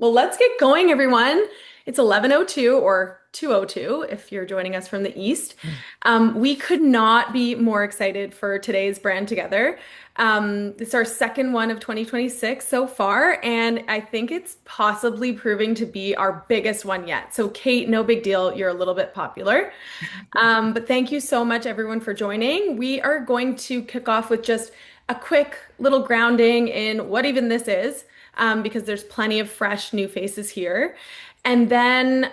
Well, let's get going, everyone. It's 11:02 or 2:02 if you're joining us from the East. We could not be more excited for today's Brand Together. It's our second one of 2026 so far, and I think it's possibly proving to be our biggest one yet. So, Kate, no big deal. You're a little bit popular. But thank you so much, everyone, for joining. We are going to kick off with just a quick little grounding in what even this is, because there's plenty of fresh new faces here. And then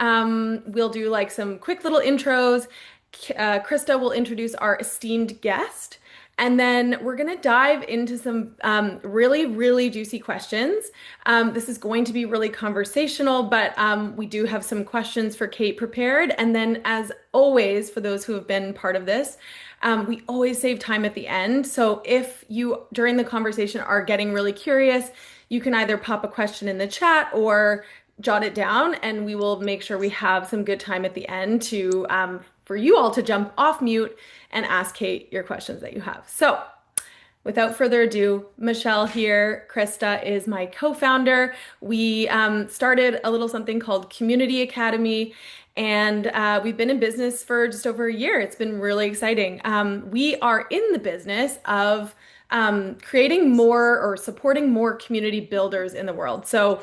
we'll do like some quick little intros. Krista will introduce our esteemed guest. And then we're going to dive into some really, really juicy questions. This is going to be really conversational, but we do have some questions for Kate prepared. And then, as always, for those who have been part of this, we always save time at the end. So if you, during the conversation, are getting really curious, you can either pop a question in the chat or jot it down, and we will make sure we have some good time at the end to for you all to jump off mute and ask Kate your questions that you have. So, without further ado, Michelle here. Krista is my co-founder. We started a little something called Community Academy, and we've been in business for just over a year. It's been really exciting. We are in the business of creating more or supporting more community builders in the world. So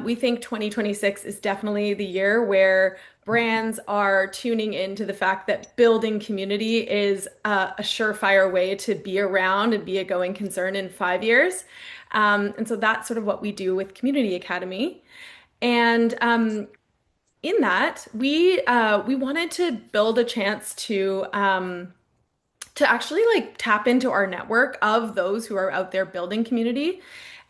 we think 2026 is definitely the year where brands are tuning into the fact that building community is a surefire way to be around and be a going concern in 5 years. And so that's sort of what we do with Community Academy. And in that, we wanted to build a chance to actually like tap into our network of those who are out there building community.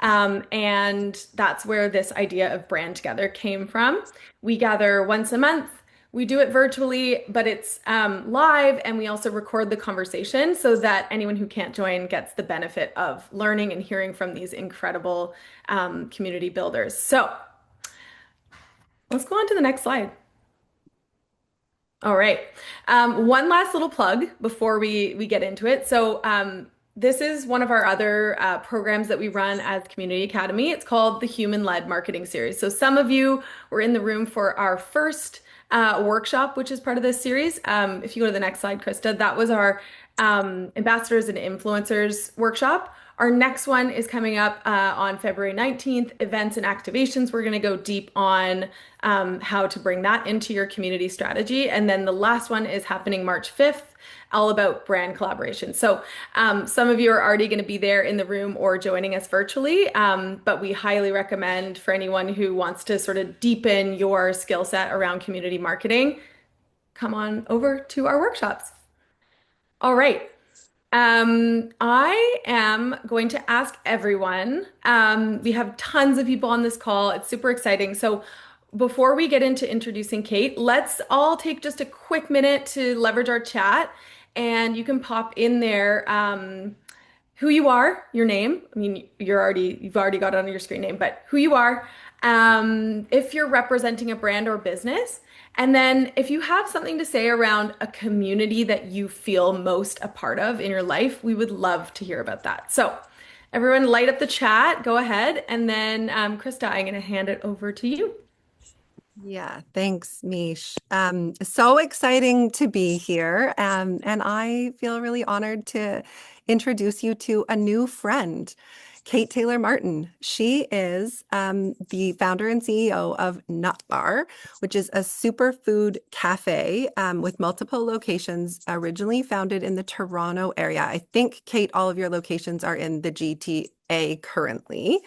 And that's where this idea of Brand Together came from. We gather once a month. We do it virtually, but it's live, and we also record the conversation so that anyone who can't join gets the benefit of learning and hearing from these incredible community builders. So let's go on to the next slide. All right. One last little plug before we get into it. So this is one of our other programs that we run as Community Academy. It's called the Human-Led Marketing Series. So some of you were in the room for our first workshop, which is part of this series. If you go to the next slide, Krista, that was our ambassadors and influencers workshop. Our next one is coming up on February 19th, events and activations. We're going to go deep on how to bring that into your community strategy. And then the last one is happening March 5th, all about brand collaboration. So some of you are already going to be there in the room or joining us virtually, but we highly recommend for anyone who wants to sort of deepen your skill set around community marketing, come on over to our workshops. All right. I am going to ask everyone. We have tons of people on this call. It's super exciting. So before we get into introducing Kate, let's all take just a quick minute to leverage our chat, and you can pop in there who you are, your name. I mean, you've already got it on your screen name, but who you are, if you're representing a brand or business, and then if you have something to say around a community that you feel most a part of in your life, we would love to hear about that. So everyone light up the chat, go ahead, and then Krista, I'm going to hand it over to you. Yeah, thanks, Mish. So exciting to be here. And I feel really honored to introduce you to a new friend, Kate Taylor Martin. She is the founder and CEO of Nutbar, which is a superfood cafe with multiple locations, originally founded in the Toronto area. I think, Kate, all of your locations are in the GTA currently.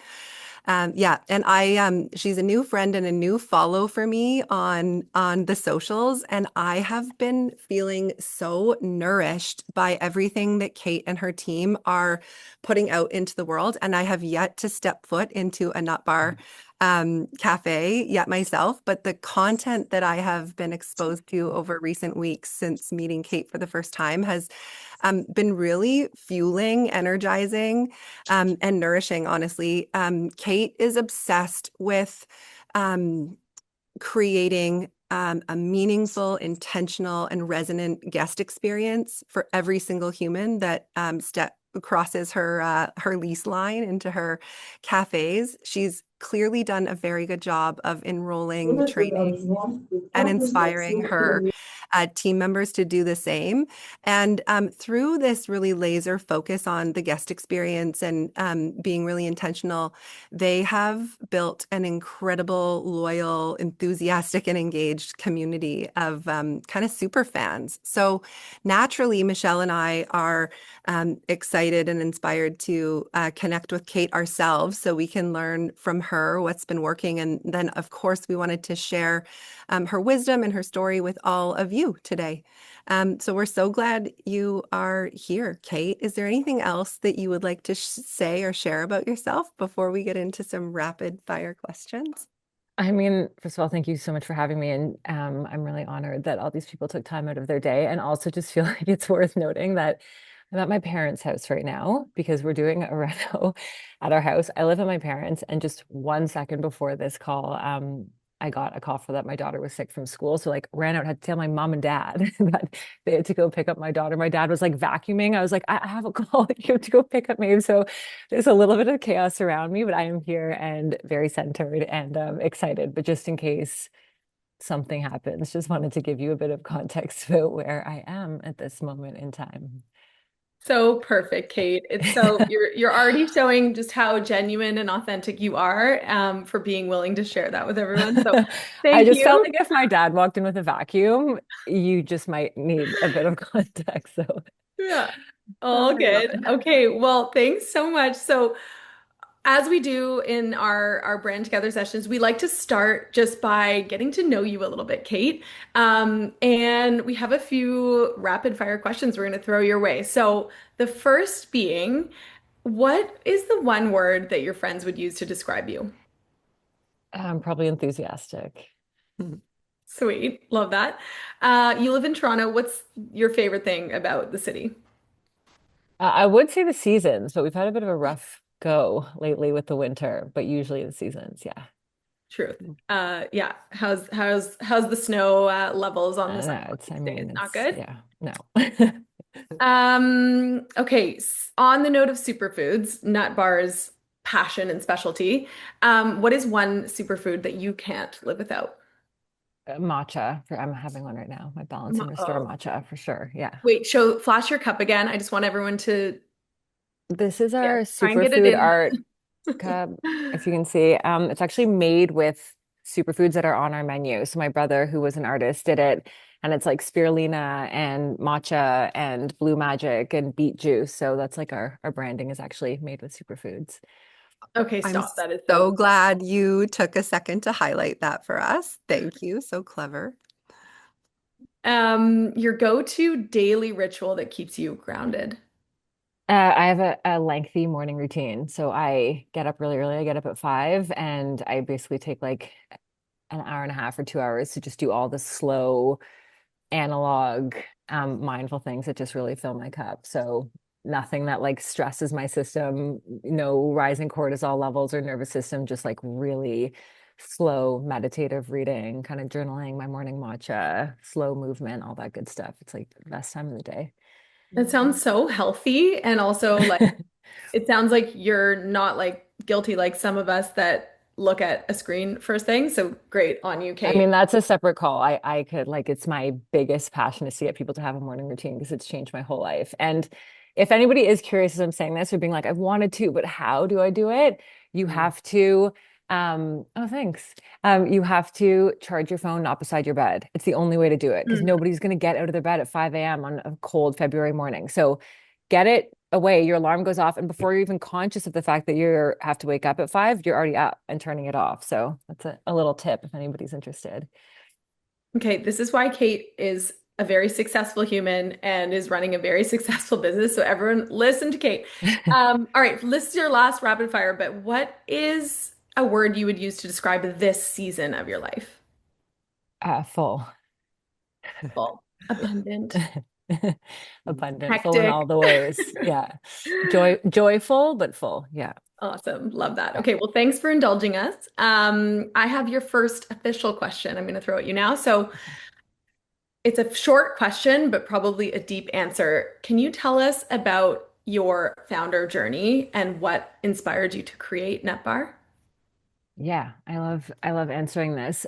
Yeah, and she's a new friend and a new follow for me on the socials, and I have been feeling so nourished by everything that Kate and her team are putting out into the world, and I have yet to step foot into a nut bar cafe yet myself, but the content that I have been exposed to over recent weeks since meeting Kate for the first time has been really fueling, energizing, and nourishing, honestly. Kate is obsessed with creating a meaningful, intentional, and resonant guest experience for every single human that crosses her lease line into her cafes. She's clearly done a very good job of enrolling, training, and inspiring her team members to do the same. And through this really laser focus on the guest experience and being really intentional, they have built an incredible, loyal, enthusiastic, and engaged community of kind of super fans. So naturally, Michelle and I are excited and inspired to connect with Kate ourselves so we can learn from her what's been working. And then, of course, we wanted to share her wisdom and her story with all of you today. So we're so glad you are here, Kate. Is there anything else that you would like to say or share about yourself before we get into some rapid fire questions? I mean, first of all, thank you so much for having me. And I'm really honored that all these people took time out of their day. And also just feel like it's worth noting that I'm at my parents' house right now because we're doing a reno at our house. I live at my parents', and just 1 second before this call, I got a call for that my daughter was sick from school. So like ran out, had to tell my mom and dad that they had to go pick up my daughter. My dad was like vacuuming. I was like, I have a call. You have to go pick up me. So there's a little bit of chaos around me, but I am here and very centered and excited. But just in case something happens, just wanted to give you a bit of context about where I am at this moment in time. So perfect, Kate. It's so you're already showing just how genuine and authentic you are for being willing to share that with everyone. So I thank just felt you. like if my dad walked in with a vacuum, you just might need a bit of context. So Yeah. Oh, All I love good. it. Okay, well, thanks so much. So as we do in our brand together sessions, we like to start just by getting to know you a little bit, Kate. And we have a few rapid fire questions we're going to throw your way. So the first being, what is the one word that your friends would use to describe you? I'm probably enthusiastic. Sweet. Love that. You live in Toronto. What's your favorite thing about the city? I would say the seasons, but we've had a bit of a rough go lately with the winter, but usually the seasons, yeah. Truth. Yeah. How's the snow levels on the No, sidewalk it's, I these days? mean, Not it's, good. yeah, no. Okay. On the note of superfoods, nut bars, passion and specialty, what is one superfood that you can't live without? Matcha, I'm having one right now. My balance and restore Oh, matcha for sure. Yeah. wait, flash your cup again. I just want everyone to, This is yeah, our try and get it superfood in. art cup, if you can see. It's actually made with superfoods that are on our menu. So my brother, who was an artist, did it, and it's like spirulina and matcha and blue magic and beet juice. So that's like our branding is actually made with superfoods. Okay, I'm stop. That is so so cool. glad you took a second to highlight that for us. Thank you. So clever. Your go-to daily ritual that keeps you grounded. I have a lengthy morning routine. So I get up really early. I get up at 5 and I basically take like an hour and a half or 2 hours to just do all the slow analog, mindful things that just really fill my cup. So nothing that like stresses my system, no rising cortisol levels or nervous system, just like really slow meditative reading, kind of journaling, my morning matcha, slow movement, all that good stuff. It's like the best time of the day. That sounds so healthy and also like it sounds like you're not like guilty like some of us that look at a screen first thing. So great on you, I Kate. mean, that's a separate call. I could like it's my biggest passion is to get people to have a morning routine because it's changed my whole life. And if anybody is curious as I'm saying this or being like, I've wanted to, but how do I do it? You Mm. have to oh thanks. You have to charge your phone not beside your bed. It's the only way to do it because Mm. nobody's gonna get out of their bed at 5 a.m. on a cold February morning. So get it away. Your alarm goes off, and before you're even conscious of the fact that you have to wake up at 5, you're already up and turning it off. So that's a little tip if anybody's interested. Okay, this is why Kate is a very successful human and is running a very successful business. So everyone listen to Kate. All right, this is your last rapid fire, but what is a word you would use to describe this season of your life? Full. Full, abundant, Abundant, full in all hectic. the ways. Yeah. Joyful, but full. Yeah. Awesome. Love that. Okay, well, thanks for indulging us. I have your first official question I'm going to throw at you now. So it's a short question, but probably a deep answer. Can you tell us about your founder journey and what inspired you to create Netbar? Yeah, I love answering this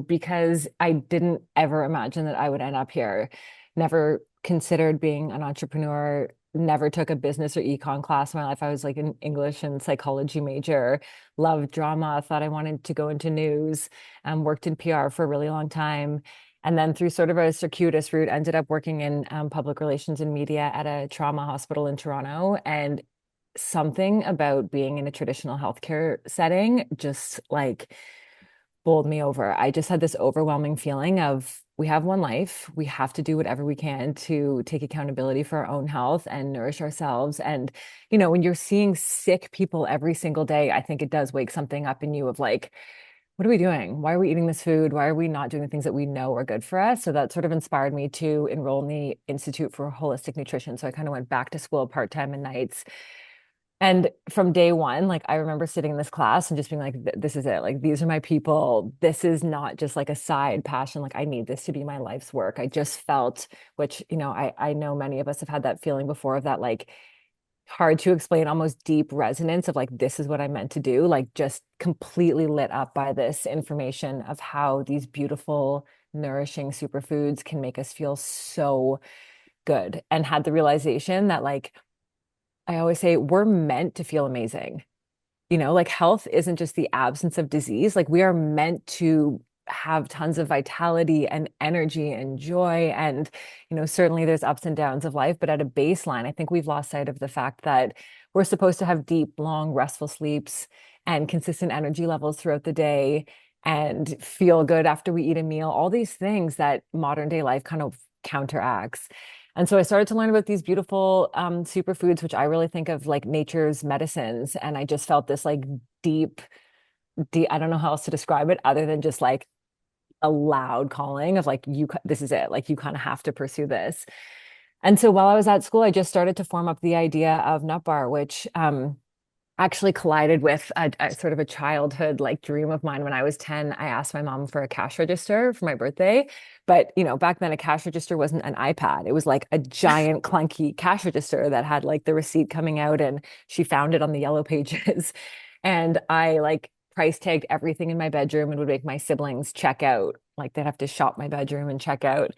because I didn't ever imagine that I would end up here. Never considered being an entrepreneur, never took a business or econ class in my life. I was like an English and psychology major, loved drama, thought I wanted to go into news, worked in PR for a really long time. And then through sort of a circuitous route, ended up working in public relations and media at a trauma hospital in Toronto. And something about being in a traditional healthcare setting just like bowled me over. I just had this overwhelming feeling of we have one life. We have to do whatever we can to take accountability for our own health and nourish ourselves. And, when you're seeing sick people every single day, I think it does wake something up in you of like, what are we doing? Why are we eating this food? Why are we not doing the things that we know are good for us? So that sort of inspired me to enroll in the Institute for Holistic Nutrition. So I kind of went back to school part-time and nights, and from day one, like I remember sitting in this class and just being like, this is it. Like, these are my people. This is not just like a side passion. Like, I need this to be my life's work. I just felt, which, I know many of us have had that feeling before of that, like, hard to explain, almost deep resonance of like, this is what I meant to do. Like, just completely lit up by this information of how these beautiful, nourishing superfoods can make us feel so good. And had the realization that, like, I always say we're meant to feel amazing. Like health isn't just the absence of disease. Like we are meant to have tons of vitality and energy and joy. And, certainly there's ups and downs of life, but at a baseline, I think we've lost sight of the fact that we're supposed to have deep, long, restful sleeps and consistent energy levels throughout the day and feel good after we eat a meal, all these things that modern day life kind of counteracts. And so I started to learn about these beautiful superfoods, which I really think of like nature's medicines. And I just felt this like deep, deep, I don't know how else to describe it other than just like a loud calling of like, this is it. Like, you kind of have to pursue this. And so while I was at school, I just started to form up the idea of nutbar, which actually collided with a sort of a childhood like dream of mine. When I was 10, I asked my mom for a cash register for my birthday. But, back then a cash register wasn't an iPad. It was like a giant clunky cash register that had like the receipt coming out, and she found it on the yellow pages. And I like price tagged everything in my bedroom and would make my siblings check out. Like they'd have to shop my bedroom and check out.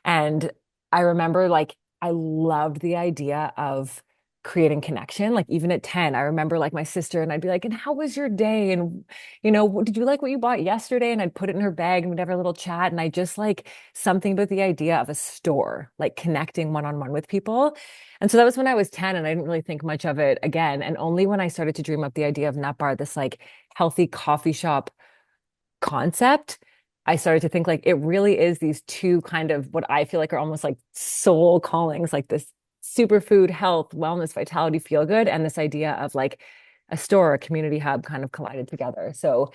And I remember like I loved the idea of creating connection. Like even at 10, I remember like my sister and I'd be like, and how was your day? And, did you like what you bought yesterday? And I'd put it in her bag and we'd have a little chat. And I just like something about the idea of a store, like connecting one-on-one with people. And so that was when I was 10 and I didn't really think much of it again. And only when I started to dream up the idea of Nut Bar, this like healthy coffee shop concept, I started to think like it really is these two kind of what I feel like are almost like soul callings, like this superfood, health, wellness, vitality, feel good, and this idea of like a store, a community hub kind of collided together. So,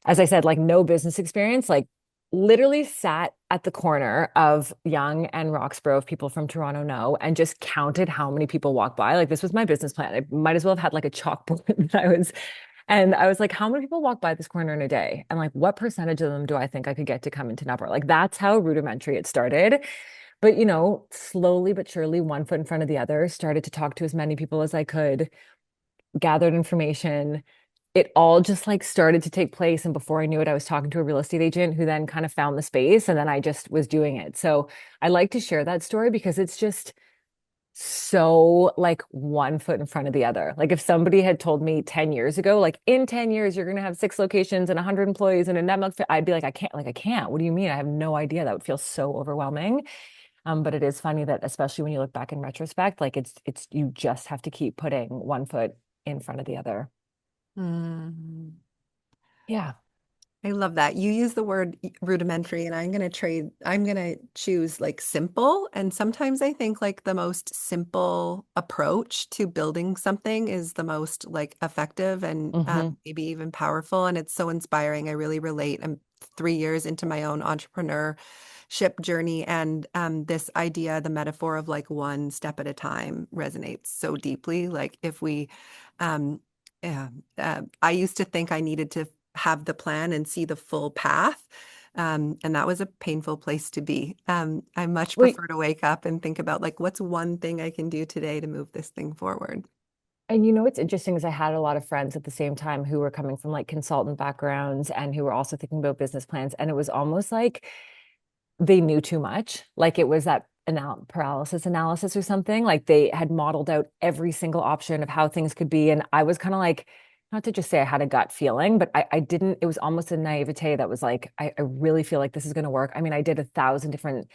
as I said, like no business experience, like literally sat at the corner of Yonge and Roxborough, if people from Toronto know, and just counted how many people walk by. Like this was my business plan. I might as well have had like a chalkboard that I was like, how many people walk by this corner in a day? And like, what percentage of them do I think I could get to come into Nutbar? Like, that's how rudimentary it started. But, slowly but surely, one foot in front of the other, started to talk to as many people as I could, gathered information. It all just like started to take place. And before I knew it, I was talking to a real estate agent who then kind of found the space. And then I just was doing it. So I like to share that story because it's just so like one foot in front of the other. Like if somebody had told me 10 years ago, like in 10 years, you're going to have 6 locations and 100 employees and a network, I'd be like, I can't. What do you mean? I have no idea. That would feel so overwhelming. But it is funny that especially when you look back in retrospect, like you just have to keep putting one foot in front of the other. Mm. Yeah. I love that. You use the word rudimentary, and I'm going to choose like simple. And sometimes I think like the most simple approach to building something is the most like effective and Hmm. maybe even powerful. And it's so inspiring. I really relate. I'm 3 years into my own entrepreneurship journey, and this idea, the metaphor of like one step at a time resonates so deeply. Like if we, um, yeah, I used to think I needed to have the plan and see the full path. And that was a painful place to be. I much Wait, prefer to wake up and think about like, what's one thing I can do today to move this thing forward? And you know what's interesting is I had a lot of friends at the same time who were coming from like consultant backgrounds and who were also thinking about business plans. And it was almost like they knew too much. Like it was that paralysis analysis or something. Like they had modeled out every single option of how things could be. And I was kind of like, not to just say I had a gut feeling, but I didn't, it was almost a naivete that was like, I really feel like this is going to work. I mean, I did 1,000 different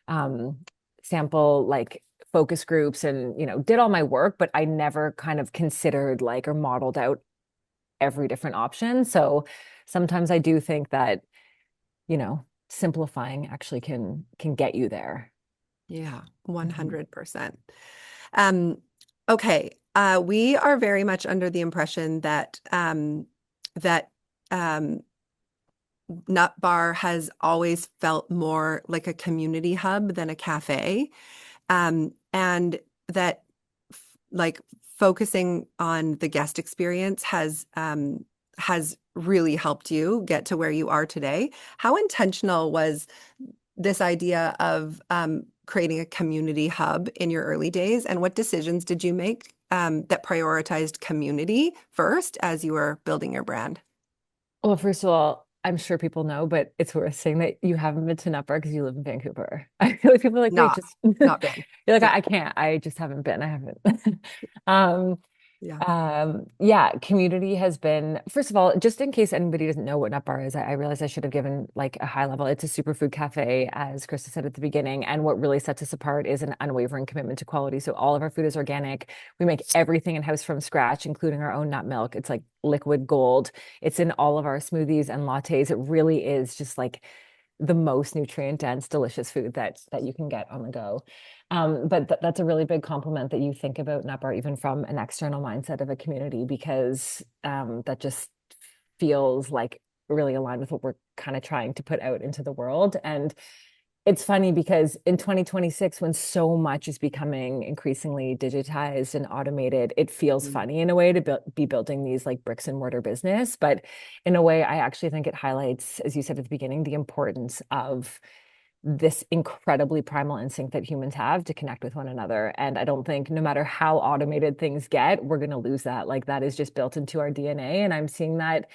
um, sample like focus groups and, you know, did all my work, but I never kind of considered like or modeled out every different option. So sometimes I do think that, you know, simplifying actually can get you there. Yeah, Mhm. 100%. Um, okay, we are very much under the impression that that um, Nut Bar has always felt more like a community hub than a cafe, and that like focusing on the guest experience has really helped you get to where you are today. How intentional was this idea of creating a community hub in your early days, and what decisions did you make that prioritized community first as you were building your brand? Well, first of all, I'm sure people know, but it's worth saying that you haven't been to Nutbar because you live in Vancouver. I feel like people are like, wait, Not, just not been. you're like, Yeah, I can't. I just haven't been. I haven't. Um, yeah. yeah, community has been, first of all, just in case anybody doesn't know what Nut Bar is, I realized I should have given like a high level. It's a superfood cafe, as Krista said at the beginning. And what really sets us apart is an unwavering commitment to quality. So all of our food is organic. We make everything in-house from scratch, including our own nut milk. It's like liquid gold. It's in all of our smoothies and lattes. It really is just like the most nutrient dense, delicious food that you can get on the go. But that's a really big compliment that you think about Nutbar even from an external mindset of a community, because that just feels like really aligned with what we're kind of trying to put out into the world. And it's funny because in 2026, when so much is becoming increasingly digitized and automated, it feels Mm. funny in a way to be building these like bricks and mortar business. But in a way, I actually think it highlights, as you said at the beginning, the importance of this incredibly primal instinct that humans have to connect with one another. And I don't think no matter how automated things get, we're going to lose that. Like that is just built into our DNA. And I'm seeing that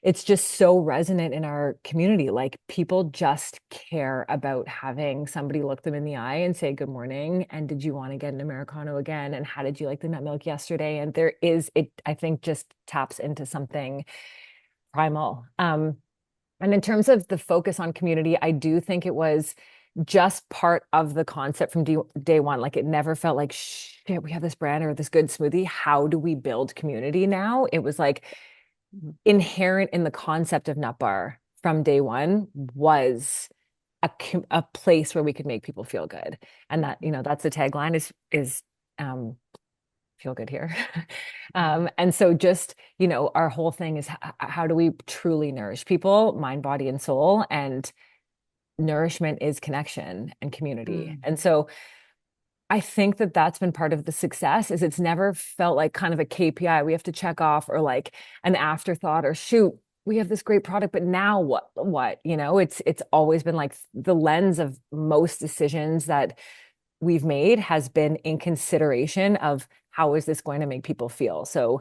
it's just so resonant in our community. Like people just care about having somebody look them in the eye and say, good morning. And did you want to get an Americano again? And how did you like the nut milk yesterday? And there is, it, I think just taps into something primal. And in terms of the focus on community, I do think it was just part of the concept from day one. Like it never felt like, shit, we have this brand or this good smoothie. How do we build community now? It was like inherent in the concept of Nut Bar from day one was a place where we could make people feel good. And that, you know, that's the tagline is um, feel good here. And so just, you know, our whole thing is how do we truly nourish people, mind, body, and soul? And nourishment is connection and community. Mm. And so I think that that's been part of the success is it's never felt like kind of a KPI we have to check off or like an afterthought or shoot, we have this great product, but now what, you know, it's always been like the lens of most decisions that we've made has been in consideration of how is this going to make people feel. So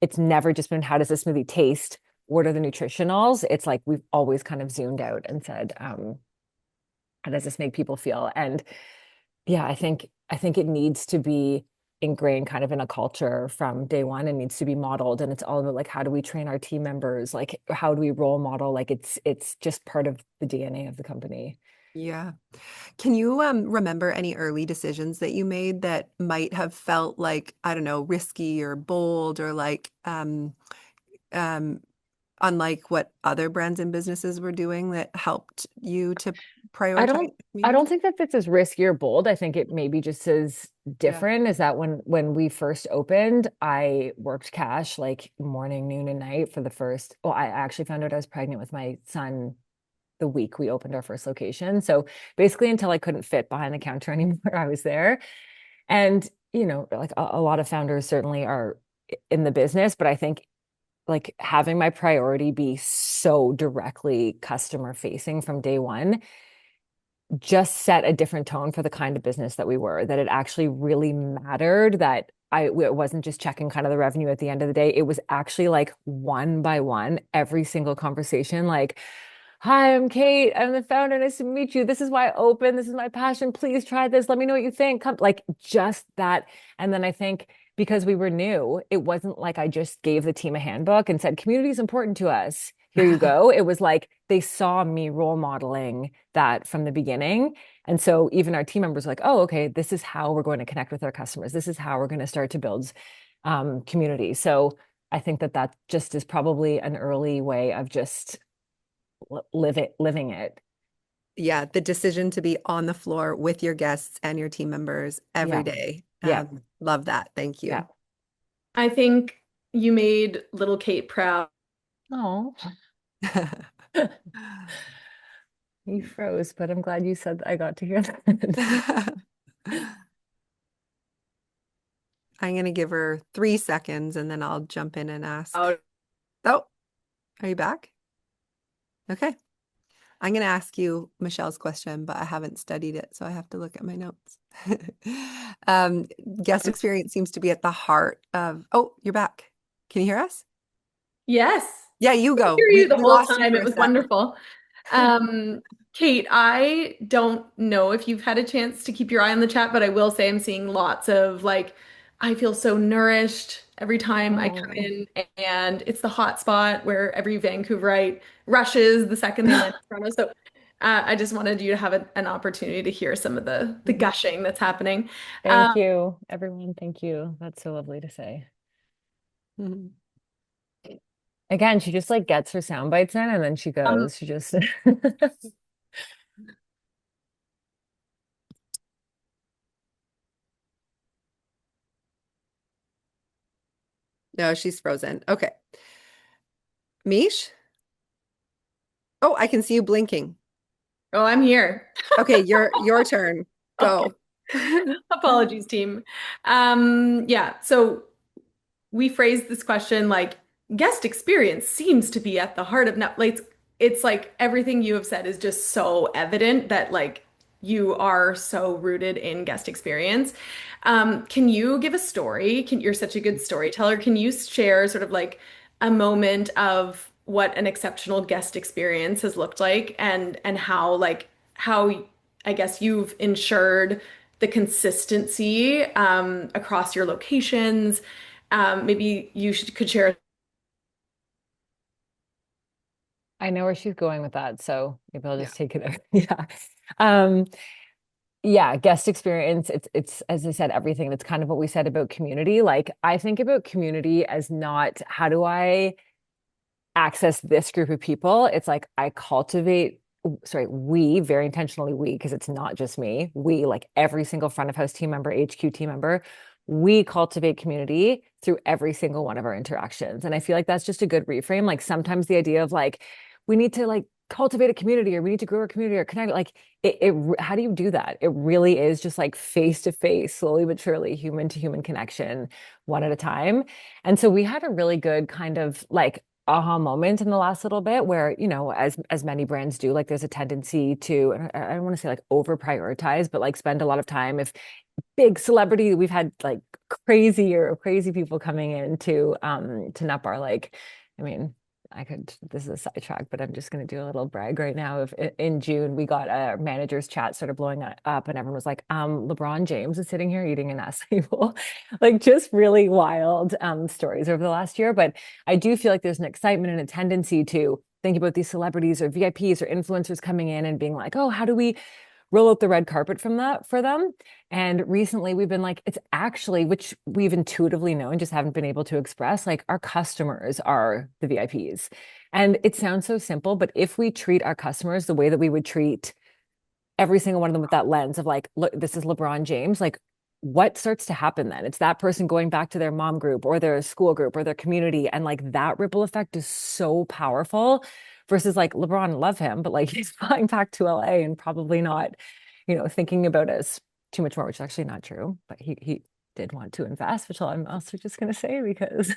it's never just been how does this smoothie taste? What are the nutritionals? It's like we've always kind of zoomed out and said, how does this make people feel? And yeah, I think it needs to be ingrained kind of in a culture from day one and needs to be modeled. And it's all about like how do we train our team members? Like how do we role model? Like it's just part of the DNA of the company. Yeah. Can you remember any early decisions that you made that might have felt like, I don't know, risky or bold or like um, unlike what other brands and businesses were doing that helped you to I prioritize don't the I don't community? think that this is risky or bold. I think it maybe just is Yeah. different is that when we first opened, I worked cash like morning, noon, and night for the first. Well, I actually found out I was pregnant with my son the week we opened our first location. So basically until I couldn't fit behind the counter anymore, I was there. And, you know, like a lot of founders certainly are in the business, but I think like having my priority be so directly customer facing from day one just set a different tone for the kind of business that we were, that it actually really mattered that it wasn't just checking kind of the revenue at the end of the day. It was actually like one by one, every single conversation, like, hi, I'm Kate. I'm the founder. Nice to meet you. This is why I open. This is my passion. Please try this. Let me know what you think. Come, like just that. And then I think because we were new, it wasn't like I just gave the team a handbook and said, community is important to us. Here you go. It was like they saw me role modeling that from the beginning. And so even our team members were like, oh, okay, this is how we're going to connect with our customers. This is how we're going to start to build community. So I think that that just is probably an early way of just living it. Yeah, the decision to be on the floor with your guests and your team members every Yeah. day. Yeah. Love that. Thank Yeah. you. I think you made little Kate proud. Oh, you froze, but I'm glad you said that I got to hear that. I'm going to give her 3 seconds and then I'll jump in and ask. Oh, are you back? Okay. I'm going to ask you Michelle's question, but I haven't studied it, so I have to look at my notes. Um, Guest experience seems to be at the heart of, oh, you're back. Can you hear us? Yes, Yeah, you I could go. hear We, you the we whole lost you time. for It a was sec. wonderful. Um, Kate, I don't know if you've had a chance to keep your eye on the chat, but I will say I'm seeing lots of like, I feel so nourished every time I come Oh, in, and it's the hot spot where every Vancouverite rushes the second they land in Toronto. So I just wanted you to have an opportunity to hear some of the Mhm. gushing that's happening. thank Um, you, everyone. Thank you. That's so lovely to say. Mhm. Again, she just like gets her sound bites in and then she um, goes. She just No, she's frozen. Okay. Mish? Oh, I can see you blinking. oh, I'm here. Okay, your turn. Okay. Go. Apologies, team. Yeah, so we phrased this question like guest experience seems to be at the heart of Netflix. It's like everything you have said is just so evident that like you are so rooted in guest experience. Can you give a story? You're such a good storyteller. Can you share sort of like a moment of what an exceptional guest experience has looked like and how how I guess you've ensured the consistency across your locations? Maybe could share. I know where she's going with that, so maybe I'll Yeah. just take it. Yeah. Um, yeah, guest experience. It's as I said, everything. That's kind of what we said about community. Like I think about community as not how do I access this group of people. It's like I cultivate, sorry, we very intentionally, we, because it's not just me, we, like every single front of house team member, HQ team member, we cultivate community through every single one of our interactions. And I feel like that's just a good reframe. Like sometimes the idea of like, we need to like cultivate a community or we need to grow our community or connect, like how do you do that? It really is just like face to face, slowly but surely, human to human connection, one at a time. And so we had a really good kind of like aha moment in the last little bit where, you know, as many brands do, like there's a tendency to, and I don't want to say like over prioritize, but like spend a lot of time. If big celebrity, we've had like crazy people coming in to nutbar, like I mean, I could, this is a sidetrack, but I'm just going to do a little brag right now. If in June we got a manager's chat started blowing up and everyone was like, LeBron James is sitting here eating an acai bowl. Like just really wild stories over the last year. But I do feel like there's an excitement and a tendency to think about these celebrities or VIPs or influencers coming in and being like, oh, how do we roll out the red carpet from that for them? And recently we've been like, it's actually, which we've intuitively known, just haven't been able to express, like our customers are the VIPs. And it sounds so simple, but if we treat our customers the way that we would treat every single one of them with that lens of like, look, this is LeBron James, like what starts to happen then? It's that person going back to their mom group or their school group or their community. And like that ripple effect is so powerful versus like LeBron, love him, but like he's flying back to LA and probably not, you know, thinking about us too much more, which is actually not true, but he did want to invest, which I'm also just going to say because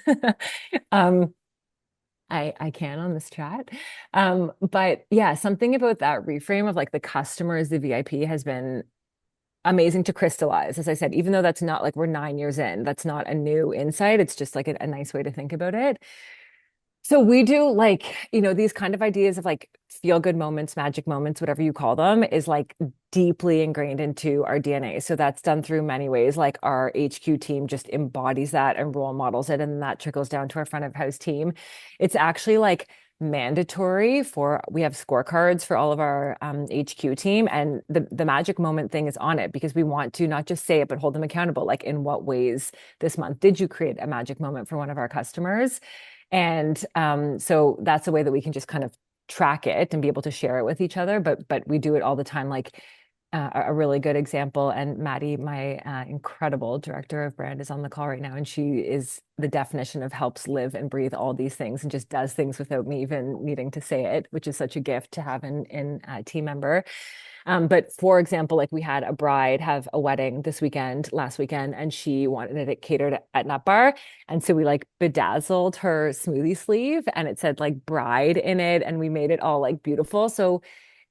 um I can on this chat. But yeah, something about that reframe of like the customer as the VIP has been amazing to crystallize. As I said, even though that's not like we're 9 years in, that's not a new insight. It's just like a nice way to think about it. So we do like, these kind of ideas of like feel good moments, magic moments, whatever you call them, is like deeply ingrained into our DNA. So that's done through many ways. Like our HQ team just embodies that and role models it. And that trickles down to our front of house team. It's actually like mandatory we have scorecards for all of our HQ team. And the magic moment thing is on it because we want to not just say it, but hold them accountable. Like in what ways this month did you create a magic moment for one of our customers? And so that's a way that we can just kind of track it and be able to share it with each other. But we do it all the time. Like a really good example, and Maddie, my incredible director of brand, is on the call right now, and she is the definition of helps live and breathe all these things and just does things without me even needing to say it, which is such a gift to have in a team member. But for example, like we had a bride have a wedding last weekend, and she wanted it catered at Nutbar. And so we like bedazzled her smoothie sleeve and it said like bride in it, and we made it all like beautiful. So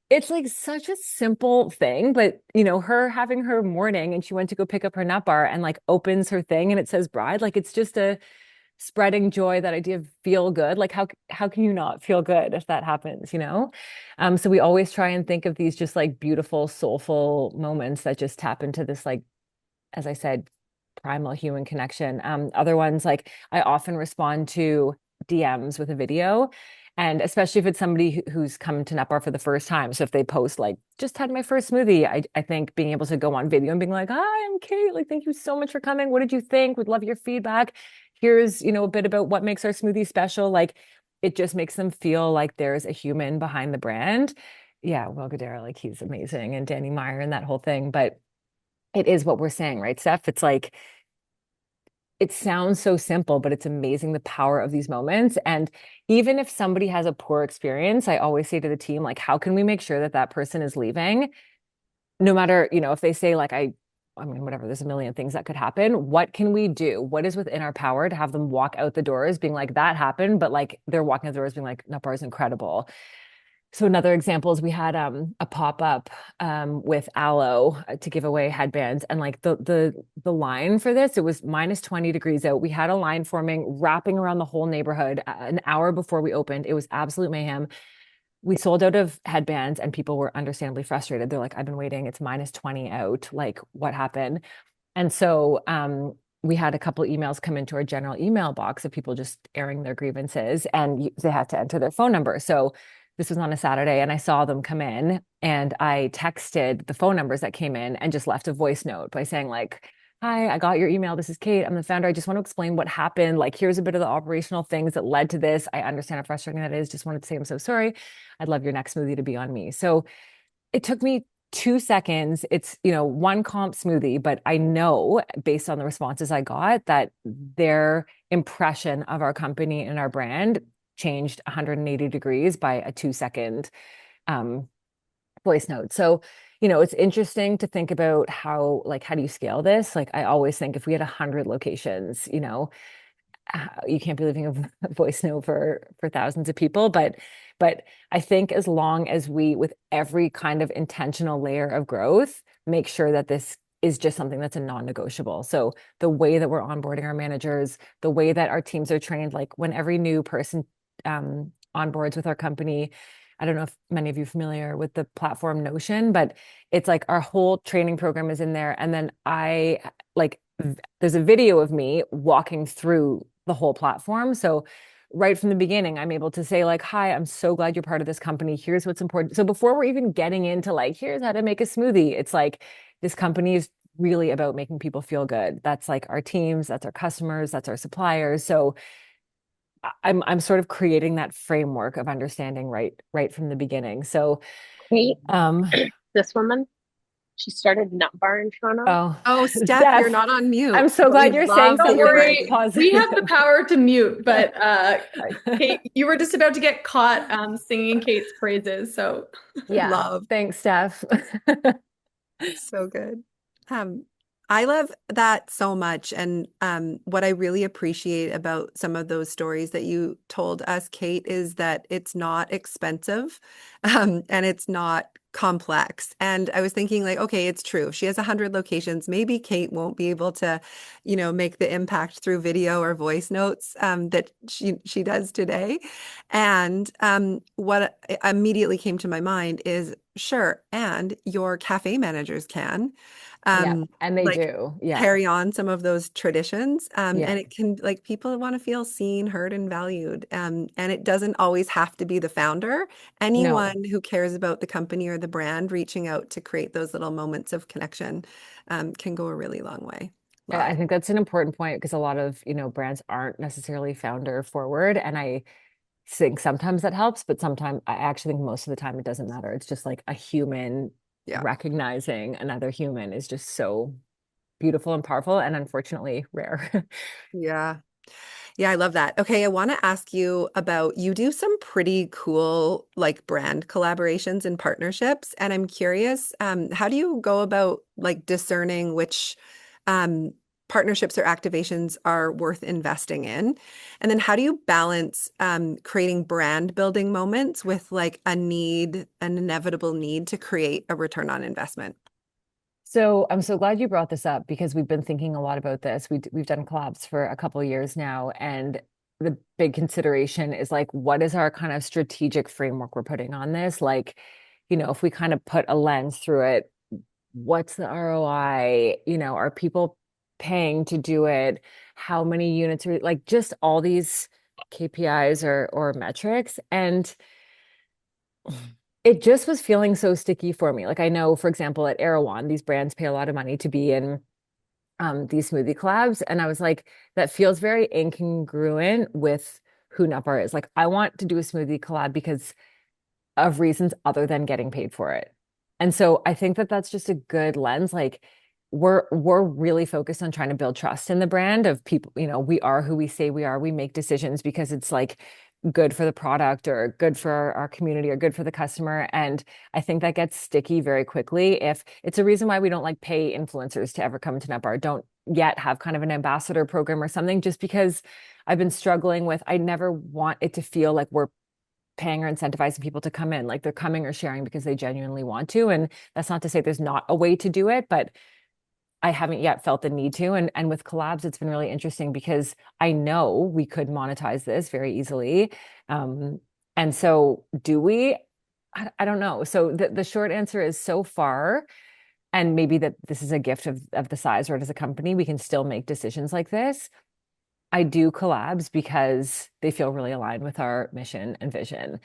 it's like such a simple thing, but her having her morning and she went to go pick up her nut bar and like opens her thing and it says bride, like it's just a spreading joy, that idea of feel good. Like how can you not feel good if that happens? So we always try and think of these just like beautiful, soulful moments that just tap into this, like, as I said, primal human connection. Other ones, like I often respond to DMs with a video. And especially if it's somebody who's come to Nutbar for the first time. So if they post like, just had my first smoothie, I think being able to go on video and being like, hi, I'm Kate. Like, thank you so much for coming. What did you think? Would love your feedback. Here's, a bit about what makes our smoothie special. Like, it just makes them feel like there's a human behind the brand. Yeah, Will Guidara, like he's amazing, and Danny Meyer and that whole thing. But it is what we're saying, right, Steph? It's like, it sounds so simple, but it's amazing the power of these moments. And even if somebody has a poor experience, I always say to the team, like, how can we make sure that that person is leaving? No matter, if they say, like, I mean, whatever, there's a million things that could happen. What can we do? What is within our power to have them walk out the doors being like, that happened, but like they're walking out the doors being like, Nutbar is incredible. So another example is we had a pop-up with Aloe to give away headbands, and like the line for this, it was -20 degrees out. We had a line forming wrapping around the whole neighborhood an hour before we opened. It was absolute mayhem. We sold out of headbands and people were understandably frustrated. They're like, I've been waiting, it's -20 out. Like, what happened? And so we had a couple of emails come into our general email box of people just airing their grievances, and they had to enter their phone number. So this was on a Saturday, and I saw them come in, and I texted the phone numbers that came in and just left a voice note by saying, like, hi, I got your email. This is Kate. I'm the founder. I just want to explain what happened. Like, here's a bit of the operational things that led to this. I understand how frustrating that is. Just wanted to say I'm so sorry. I'd love your next smoothie to be on me. So it took me 2 seconds. It's, one comp smoothie, but I know based on the responses I got that their impression of our company and our brand changed 180 degrees by a 2 second um, voice note. So, it's interesting to think about how do you scale this? Like, I always think if we had 100 locations, you can't be leaving a voice note for thousands of people, but I think as long as we, with every kind of intentional layer of growth, make sure that this is just something that's a non-negotiable. So the way that we're onboarding our managers, the way that our teams are trained, like when every new person onboards with our company, I don't know if many of you are familiar with the platform Notion, but it's like our whole training program is in there. And then there's a video of me walking through the whole platform. So right from the beginning, I'm able to say like, hi, I'm so glad you're part of this company. Here's what's important. So before we're even getting into like, here's how to make a smoothie, it's like, this company is really about making people feel good. That's like our teams, that's our customers, that's our suppliers. So I'm sort of creating that framework of understanding right from the beginning. So Kate, um this woman, she started Nut Bar in Toronto. Oh, Steph, you're Steph, not on mute, I'm so but we glad you're saying love that Don't you're something worry, bragging. we positive. have the power to mute, but Kate, you were just about to get caught singing Kate's praises, so Yeah, Love. thanks, Steph. So good. Um, I love that so much. And what I really appreciate about some of those stories that you told us, Kate, is that it's not expensive and it's not complex. And I was thinking, like, okay, it's true. If she has 100 locations, maybe Kate won't be able to, make the impact through video or voice notes that she does today. And what immediately came to my mind is, sure, and your cafe managers can. Yeah, Um, and they like do. Yeah. carry on some of those traditions. Yeah. And it can, like, people want to feel seen, heard, and valued. And it doesn't always have to be the founder. No. Anyone who cares about the company or the brand reaching out to create those little moments of connection can go a really long way. I Love. think that's an important point because a lot of, brands aren't necessarily founder forward. And I think sometimes that helps, but sometimes I actually think most of the time it doesn't matter. It's just like a human Yeah. recognizing another human is just so beautiful and powerful and unfortunately rare. Yeah. Yeah, I love that. Okay, I want to ask you about you do some pretty cool like brand collaborations and partnerships, and I'm curious, how do you go about like discerning which um, partnerships or activations are worth investing in? And then how do you balance creating brand building moments with like an inevitable need to create a return on investment? So I'm so glad you brought this up because we've been thinking a lot about this. We've done collabs for a couple of years now, and the big consideration is like, what is our kind of strategic framework we're putting on this? Like, if we kind of put a lens through it, what's the ROI? Are people paying to do it? How many units are like just all these KPIs or metrics? And it just was feeling so sticky for me. Like I know, for example, at Erewhon, these brands pay a lot of money to be in these smoothie collabs. And I was like, that feels very incongruent with who nutbar is. Like I want to do a smoothie collab because of reasons other than getting paid for it. And so I think that that's just a good lens. Like we're really focused on trying to build trust in the brand of people, we are who we say we are. We make decisions because it's like good for the product or good for our community or good for the customer. And I think that gets sticky very quickly. If it's a reason why we don't like pay influencers to ever come to Nutbar, don't yet have kind of an ambassador program or something, just because I've been struggling with, I never want it to feel like we're paying or incentivizing people to come in, like they're coming or sharing because they genuinely want to. And that's not to say there's not a way to do it, but I haven't yet felt the need to. And with collabs, it's been really interesting because I know we could monetize this very easily. Um, and so do we? I don't know. So the short answer is so far, and maybe that this is a gift of the size or as a company, we can still make decisions like this. I do collabs because they feel really aligned with our mission and vision.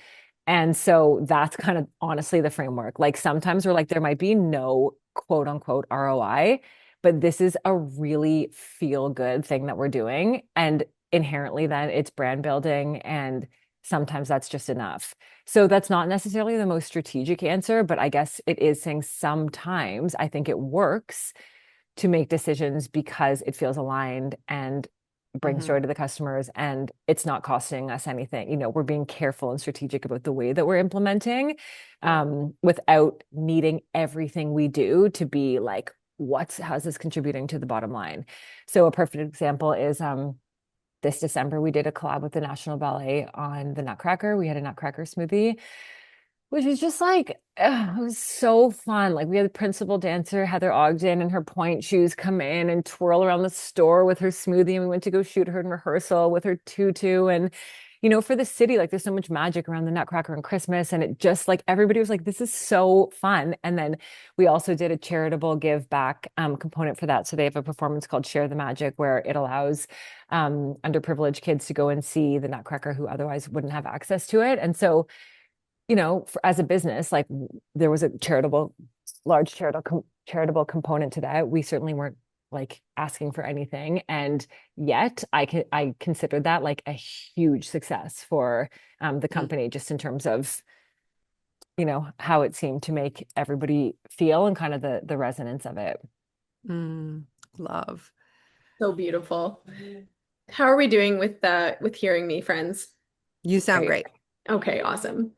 And so that's kind of honestly the framework. Like sometimes we're like, there might be no quote unquote ROI, but this is a really feel good thing that we're doing. And inherently, then it's brand building. And sometimes that's just enough. So that's not necessarily the most strategic answer, but I guess it is saying sometimes I think it works to make decisions because it feels aligned and brings Mhm. joy to the customers and it's not costing us anything. We're being careful and strategic about the way that we're implementing Yeah. without needing everything we do to be like, how's this contributing to the bottom line? So a perfect example is this December, we did a collab with the National Ballet on the Nutcracker. We had a Nutcracker smoothie, which was just like, it was so fun. Like we had the principal dancer, Heather Ogden, and her point shoes come in and twirl around the store with her smoothie. And we went to go shoot her in rehearsal with her tutu. And, for the city, like there's so much magic around the Nutcracker and Christmas. And it just like everybody was like, this is so fun. And then we also did a charitable give back component for that. So they have a performance called Share the Magic, where it allows underprivileged kids to go and see the Nutcracker who otherwise wouldn't have access to it. And so as a business, like there was a large charitable component to that. We certainly weren't like asking for anything, and yet I considered that like a huge success for the Mm. company, just in terms of how it seemed to make everybody feel and kind of the resonance of it. Mm. Love. So beautiful. How are we doing with hearing me, friends? You sound Great. great. Okay, awesome.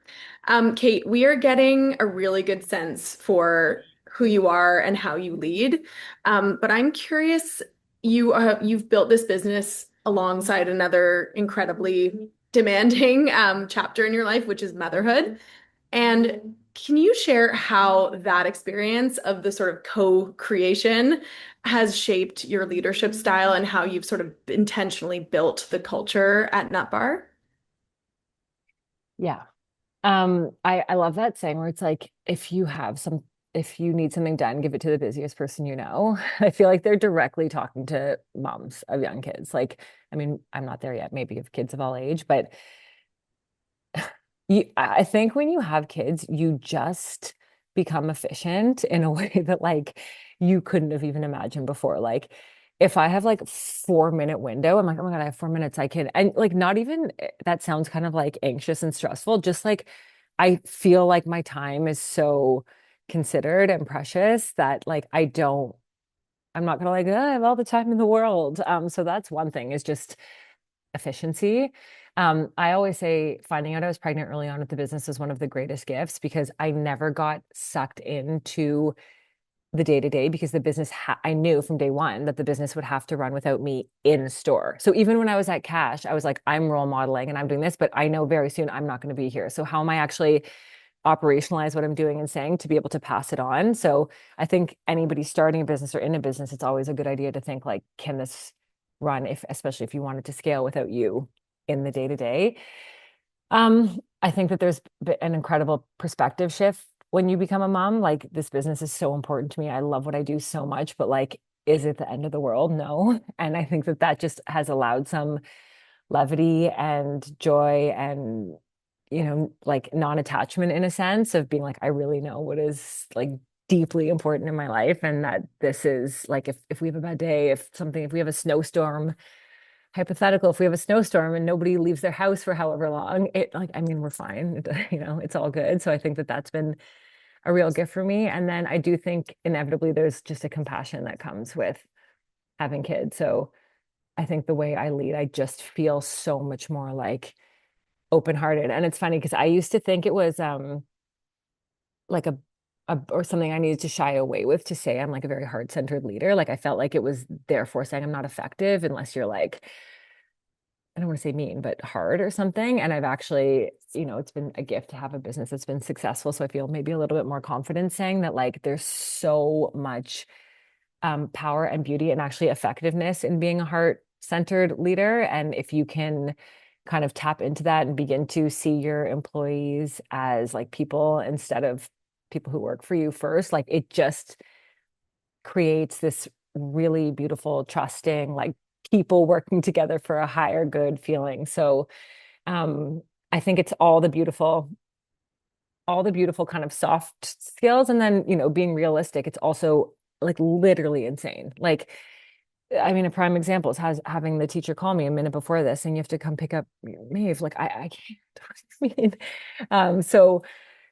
Kate, we are getting a really good sense for who you are and how you lead. But I'm curious, you've built this business alongside another incredibly demanding chapter in your life, which is motherhood. And can you share how that experience of the sort of co-creation has shaped your leadership style and how you've sort of intentionally built the culture at Nutbar? Yeah. I love that saying where it's like if you need something done, give it to the busiest person you know. I feel like they're directly talking to moms of young kids. Like, I mean, I'm not there yet, maybe of kids of all age, but I think when you have kids, you just become efficient in a way that like you couldn't have even imagined before. Like if I have like 4 minute window, I'm like, oh my God, I have 4 minutes. I can, and like not even that sounds kind of like anxious and stressful. Just like I feel like my time is so considered and precious that like I'm not gonna like, I have all the time in the world. So that's one thing is just efficiency. I always say finding out I was pregnant early on with the business is one of the greatest gifts because I never got sucked into the day to day because the business, I knew from day one that the business would have to run without me in store. So even when I was at cash, I was like, I'm role modeling and I'm doing this, but I know very soon I'm not going to be here. So how am I actually operationalize what I'm doing and saying to be able to pass it on? So I think anybody starting a business or in a business, it's always a good idea to think like, can this run if, especially if you wanted to scale without you in the day to day. I think that there's an incredible perspective shift when you become a mom. Like this business is so important to me. I love what I do so much, but like, is it the end of the world? No. And I think that that just has allowed some levity and joy and, like non-attachment in a sense of being like, I really know what is like deeply important in my life. And that this is like, if we have a bad day, if we have a snowstorm, hypothetical, if we have a snowstorm and nobody leaves their house for however long, it like, I mean, we're fine. It's all good. So I think that that's been a real gift for me. And then I do think inevitably there's just a compassion that comes with having kids. So I think the way I lead, I just feel so much more like open-hearted. And it's funny because I used to think it was like a or something I needed to shy away with to say I'm like a very heart-centered leader. Like I felt like it was therefore saying I'm not effective unless you're like, I don't want to say mean, but hard or something. And I've actually, it's been a gift to have a business that's been successful. So I feel maybe a little bit more confident saying that like there's so much power and beauty and actually effectiveness in being a heart-centered leader. And if you can kind of tap into that and begin to see your employees as like people instead of people who work for you first, like it just creates this really beautiful, trusting, like people working together for a higher good feeling. So um, I think it's all the beautiful kind of soft skills. And then, being realistic, it's also like literally insane. Like, I mean, a prime example is having the teacher call me a minute before this and you have to come pick up Maeve. Like, I can't. I mean, so,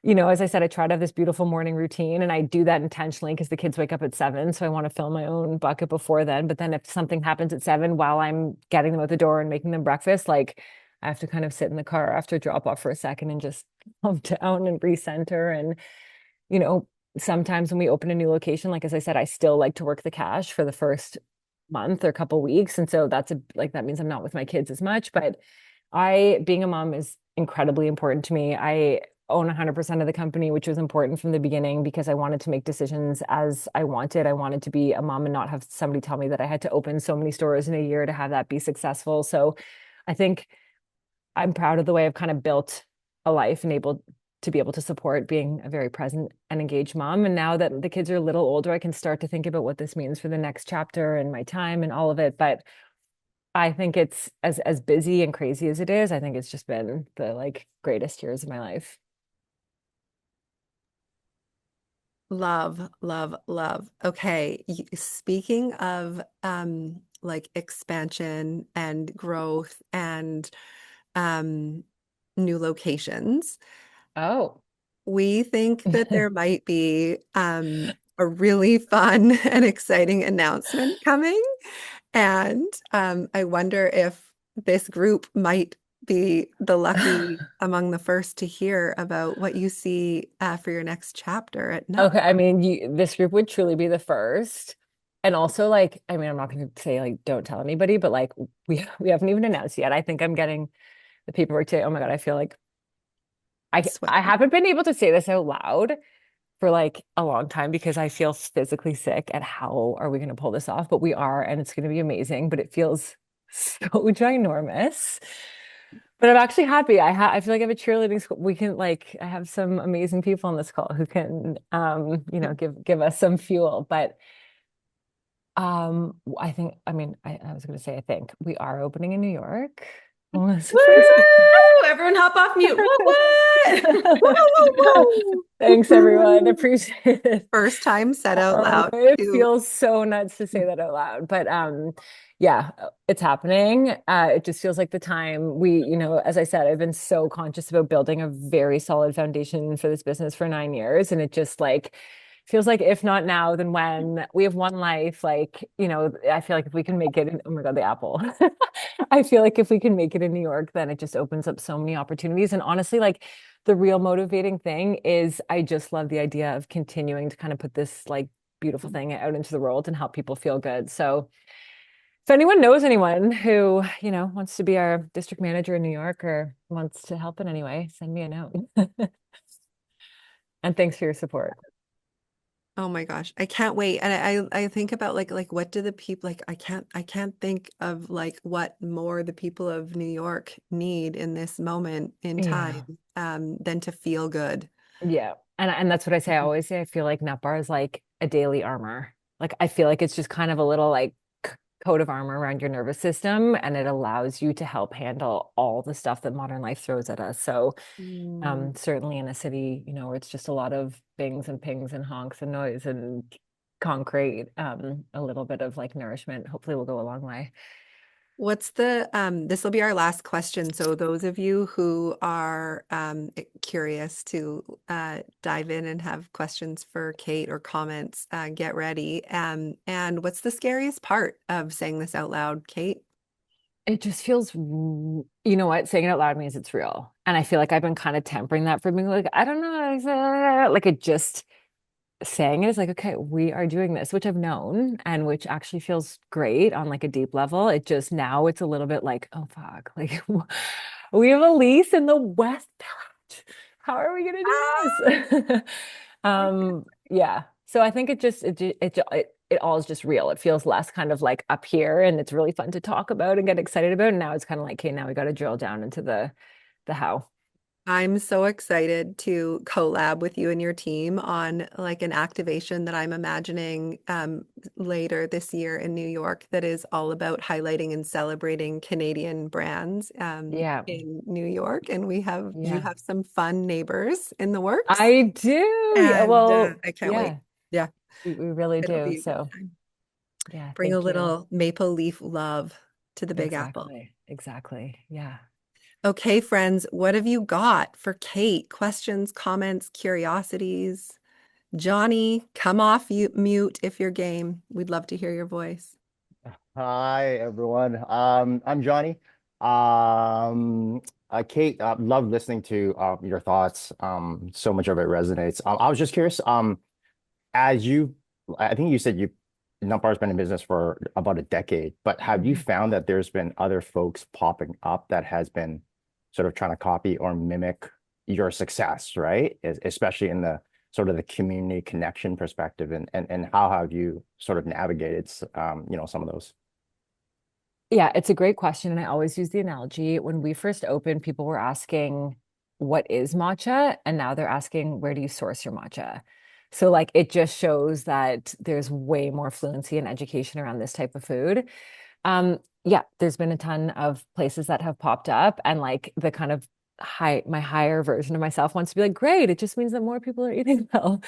as I said, I try to have this beautiful morning routine and I do that intentionally because the kids wake up at 7. So I want to fill my own bucket before then. But then if something happens at 7 while I'm getting them out the door and making them breakfast, like I have to kind of sit in the car after drop off for a second and just calm down and recenter. And, you know, sometimes when we open a new location, like as I said, I still like to work the cash for the first month or couple weeks. And so that means I'm not with my kids as much. But being a mom is incredibly important to me. I own 100% of the company, which was important from the beginning because I wanted to make decisions as I wanted. I wanted to be a mom and not have somebody tell me that I had to open so many stores in a year to have that be successful. So I think I'm proud of the way I've kind of built a life and able to be able to support being a very present and engaged mom. And now that the kids are a little older, I can start to think about what this means for the next chapter and my time and all of it. But I think it's as busy and crazy as it is, I think it's just been the like greatest years of my life. Love, love, love. Okay, speaking of like expansion and growth and um new locations, Oh, we think that there might be a really fun and exciting announcement coming. And I wonder if this group might be the lucky among the first to hear about what you see for your next chapter at Nut. Okay, I mean, this group would truly be the first. And also, like, I mean, I'm not going to say like don't tell anybody, but like we haven't even announced yet. I think I'm getting the paperwork today. Oh my God, I feel like I Sweating. haven't been able to say this out loud for like a long time because I feel physically sick at how are we going to pull this off, but we are, and it's going to be amazing, but it feels so ginormous. But I'm actually happy. I feel like I have a cheerleading school. We can like I have some amazing people on this call who can give us some fuel. But I think I mean I was gonna say I think we are opening in New York. Woo! Everyone hop off mute. What? Whoa, whoa, whoa. Thanks everyone. Appreciate it. First time said out loud It too. feels so nuts to say that out loud, but yeah, it's happening. It just feels like the time as I said, I've been so conscious about building a very solid foundation for this business for 9 years, and it just like feels like if not now, then when we have one life, like, I feel like if we can make it in, oh my God, the apple. I feel like if we can make it in New York, then it just opens up so many opportunities. And honestly, like the real motivating thing is I just love the idea of continuing to kind of put this like beautiful thing out into the world and help people feel good. So if anyone knows anyone who, wants to be our district manager in New York or wants to help in any way, send me a note. And thanks for your support. Oh my gosh, I can't wait. And I think about like what do the people like I can't think of like what more the people of New York need in this moment in Yeah. time than to feel good. Yeah. And that's what I say. I always say I feel like nutbar is like a daily armor. Like I feel like it's just kind of a little like coat of armor around your nervous system and it allows you to help handle all the stuff that modern life throws at us. So Mm. certainly in a city, where it's just a lot of bings and pings and honks and noise and concrete, a little bit of like nourishment hopefully will go a long way. What's the this will be our last question. So those of you who are curious to dive in and have questions for Kate or comments, get ready. And what's the scariest part of saying this out loud, Kate? It just feels, you know what, saying it out loud means it's real. And I feel like I've been kind of tempering that for being like, I don't know, how to say it. Like it just saying it is like, okay, we are doing this, which I've known and which actually feels great on like a deep level. It just now it's a little bit like, oh fuck, like we have a lease in the West Village. How are we gonna do this? Yeah. So I think it all is just real. It feels less kind of like up here and it's really fun to talk about and get excited about. And now it's kind of like, okay, now we got to drill down into the how. I'm so excited to collab with you and your team on like an activation that I'm imagining later this year in New York that is all about highlighting and celebrating Canadian brands Yeah. in New York. And you Yeah. have some fun neighbors in the works. I do. Yeah. And Well, I can't wait. yeah, Yeah, we really it'll do. be a good So time. yeah, Bring a thank you. little maple leaf love to the Big Apple. Exactly. Exactly. Yeah. Okay, friends, what have you got for Kate? Questions, comments, curiosities? Johnny, come off mute if you're game. We'd love to hear your voice. Hi everyone. I'm Johnny. Kate, love listening to your thoughts. So much of it resonates. I was just curious. As you, I think you said Numbar's been in business for about a decade, but have you Mhm. found that there's been other folks popping up that has been sort of trying to copy or mimic your success, right? Especially in the sort of the community connection perspective, and how have you sort of navigated, some of those? Yeah, it's a great question. And I always use the analogy. When we first opened, people were asking, what is matcha? And now they're asking, where do you source your matcha? So, like, it just shows that there's way more fluency and education around this type of food. Yeah, there's been a ton of places that have popped up, and like the kind of my higher version of myself wants to be like, great, it just means that more people are eating well.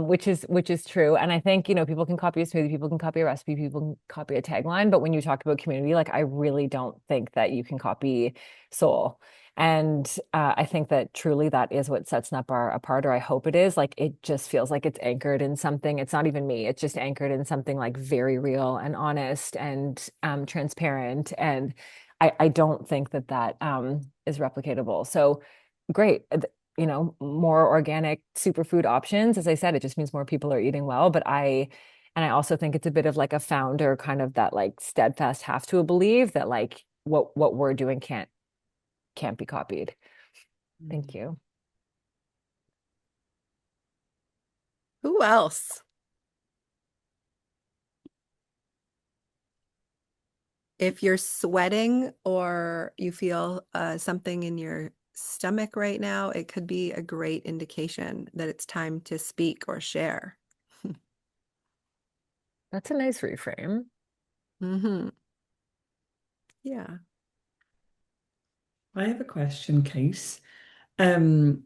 Which is true. And I think, people can copy a smoothie, people can copy a recipe, people can copy a tagline. But when you talk about community, like I really don't think that you can copy soul. And I think that truly that is what sets Nutbar apart, or I hope it is. Like it just feels like it's anchored in something. It's not even me. It's just anchored in something like very real and honest and transparent. And I don't think that is replicatable. So great. More organic superfood options. As I said, it just means more people are eating well. And I also think it's a bit of like a founder kind of that like steadfast have to believe that like what we're doing can't be copied. Thank you. Who else? If you're sweating or you feel something in your stomach right now, it could be a great indication that it's time to speak or share. That's a nice reframe. Mm-hmm. Yeah. I have a question, Kate. Um,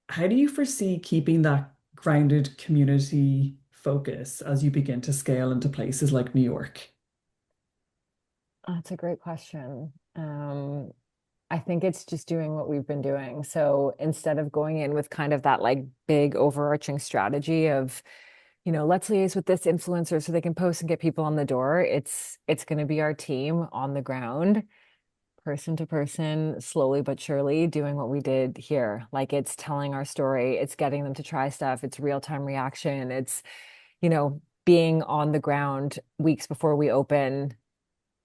how do you foresee keeping that grounded community focus as you begin to scale into places like New York? That's a great question. I think it's just doing what we've been doing. So instead of going in with kind of that like big overarching strategy of, let's liaise with this influencer so they can post and get people on the door, it's going to be our team on the ground, person to person, slowly but surely doing what we did here. Like it's telling our story, it's getting them to try stuff, it's real-time reaction, it's, being on the ground weeks before we open,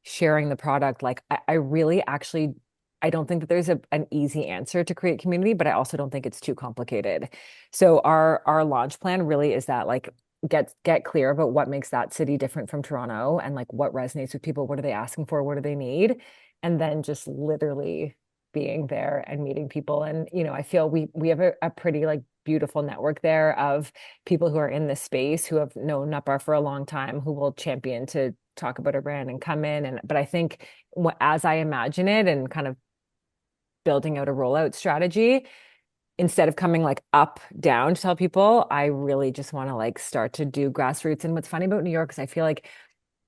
sharing the product. Like I really actually I don't think that there's an easy answer to create community, but I also don't think it's too complicated. So our launch plan really is that like get clear about what makes that city different from Toronto and like what resonates with people, what are they asking for, what do they need, and then just literally being there and meeting people. And I feel we have a pretty like beautiful network there of people who are in this space who have known Nutbar for a long time, who will champion to talk about our brand and come in. But I think as I imagine it and kind of building out a rollout strategy, instead of coming like up down to tell people, I really just want to like start to do grassroots. And what's funny about New York is I feel like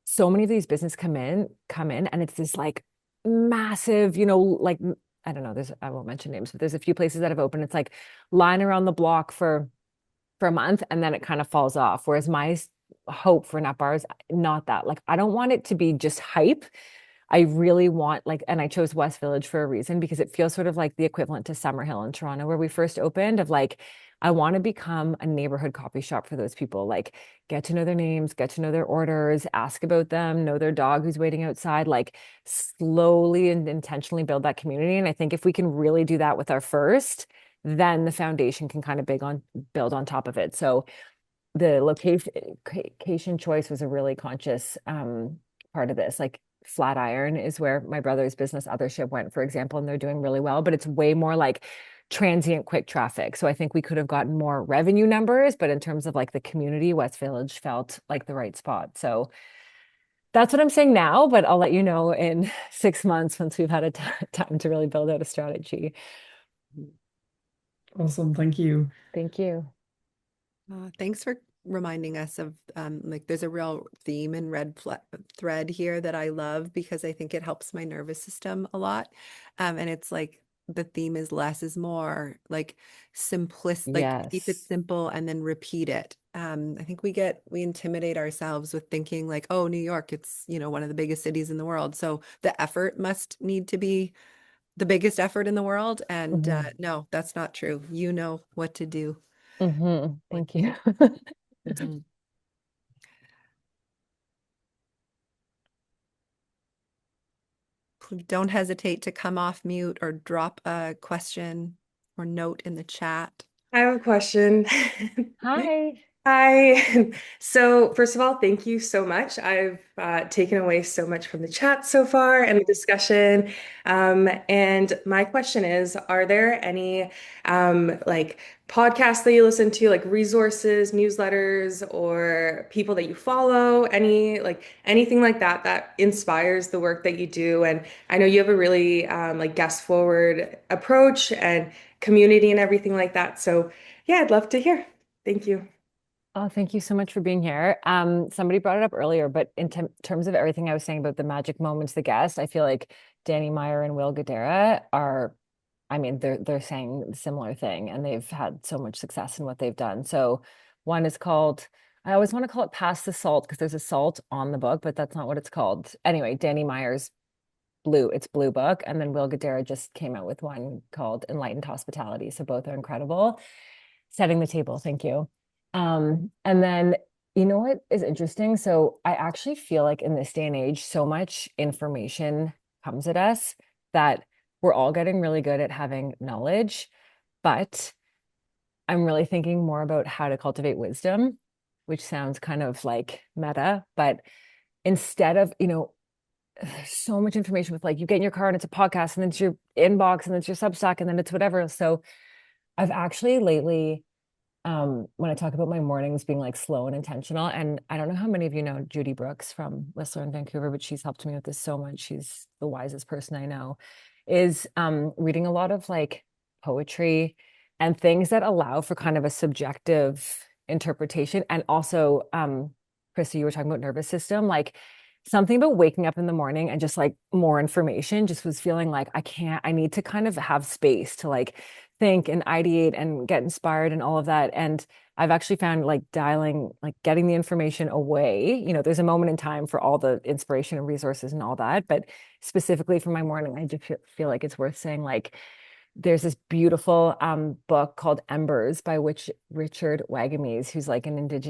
so many of these businesses come in and it's this like massive, like I don't know, I won't mention names, but there's a few places that have opened. It's like line around the block for a month and then it kind of falls off. Whereas my hope for Nutbar is not that. Like I don't want it to be just hype. I really want like, and I chose West Village for a reason because it feels sort of like the equivalent to Summerhill in Toronto where we first opened of like, I want to become a neighborhood coffee shop for those people. Like get to know their names, get to know their orders, ask about them, know their dog who's waiting outside, like slowly and intentionally build that community. And I think if we can really do that with our first, then the foundation can kind of build on top of it. So the location choice was a really conscious part of this. Like Flatiron is where my brother's business Othership went, for example, and they're doing really well, but it's way more like transient quick traffic. So I think we could have gotten more revenue numbers, but in terms of like the community, West Village felt like the right spot. So that's what I'm saying now, but I'll let you know in 6 months once we've had a time to really build out a strategy. Awesome, thank you. Thank you. Thanks for reminding us of like there's a real theme and thread here that I love because I think it helps my nervous system a lot. And it's like the theme is less is more, like like keep it Yes. simple and then repeat it. I think we intimidate ourselves with thinking like, oh, New York, it's, one of the biggest cities in the world. So the effort must need to be the biggest effort in the world. And no, that's not true. You know what to do. Thank you. Mhm. Don't hesitate to come off mute or drop a question or note in the chat. I have a question. Hi. Hi. So, first of all, thank you so much. I've taken away so much from the chat so far and the discussion. And my question is, are there any like podcasts that you listen to, like resources, newsletters, or people that you follow, anything like that that inspires the work that you do? And I know you have a really like guest forward approach and community and everything like that. So, yeah, I'd love to hear. Thank you. Oh, thank you so much for being here. Somebody brought it up earlier, but in terms of everything I was saying about the magic moments, the guest, I feel like Danny Meyer and Will Guidara are, I mean, they're saying a similar thing, and they've had so much success in what they've done. So one is called, I always want to call it Pass the Salt because there's a salt on the book, but that's not what it's called. Anyway, Danny Meyer's Blue. It's Blue Book. And then Will Guidara just came out with one called Enlightened Hospitality. So both are incredible. Setting the table. Thank you. And then you know what is interesting? So I actually feel like in this day and age, so much information comes at us that we're all getting really good at having knowledge, but I'm really thinking more about how to cultivate wisdom, which sounds kind of like meta, but instead of, there's so much information with like you get in your car and it's a podcast and then it's your inbox and then it's your Substack and then it's whatever. So I've actually lately, when I talk about my mornings being like slow and intentional, and I don't know how many of you know Judy Brooks from Whistler in Vancouver, but she's helped me with this so much. She's the wisest person I know, is reading a lot of like poetry and things that allow for kind of a subjective interpretation. And also, Krista, you were talking about nervous system, like something about waking up in the morning and just like more information just was feeling like I need to kind of have space to like think and ideate and get inspired and all of that. And I've actually found like getting the information away, there's a moment in time for all the inspiration and resources and all that. But specifically for my morning, I just feel like it's worth saying like, there's this beautiful book called Embers by Richard Wagamese, who's like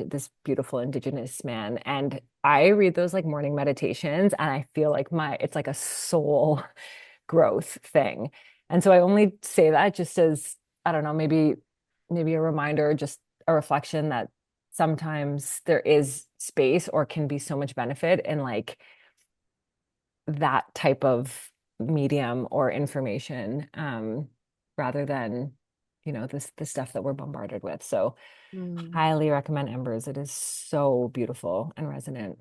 this beautiful indigenous man. And I read those like morning meditations and I feel like it's like a soul growth thing. And so I only say that just as, I don't know, maybe a reminder, just a reflection that sometimes there is space or can be so much benefit in like that type of medium or information, rather than, the stuff that we're bombarded with. So highly recommend Embers. It is so beautiful and resonant.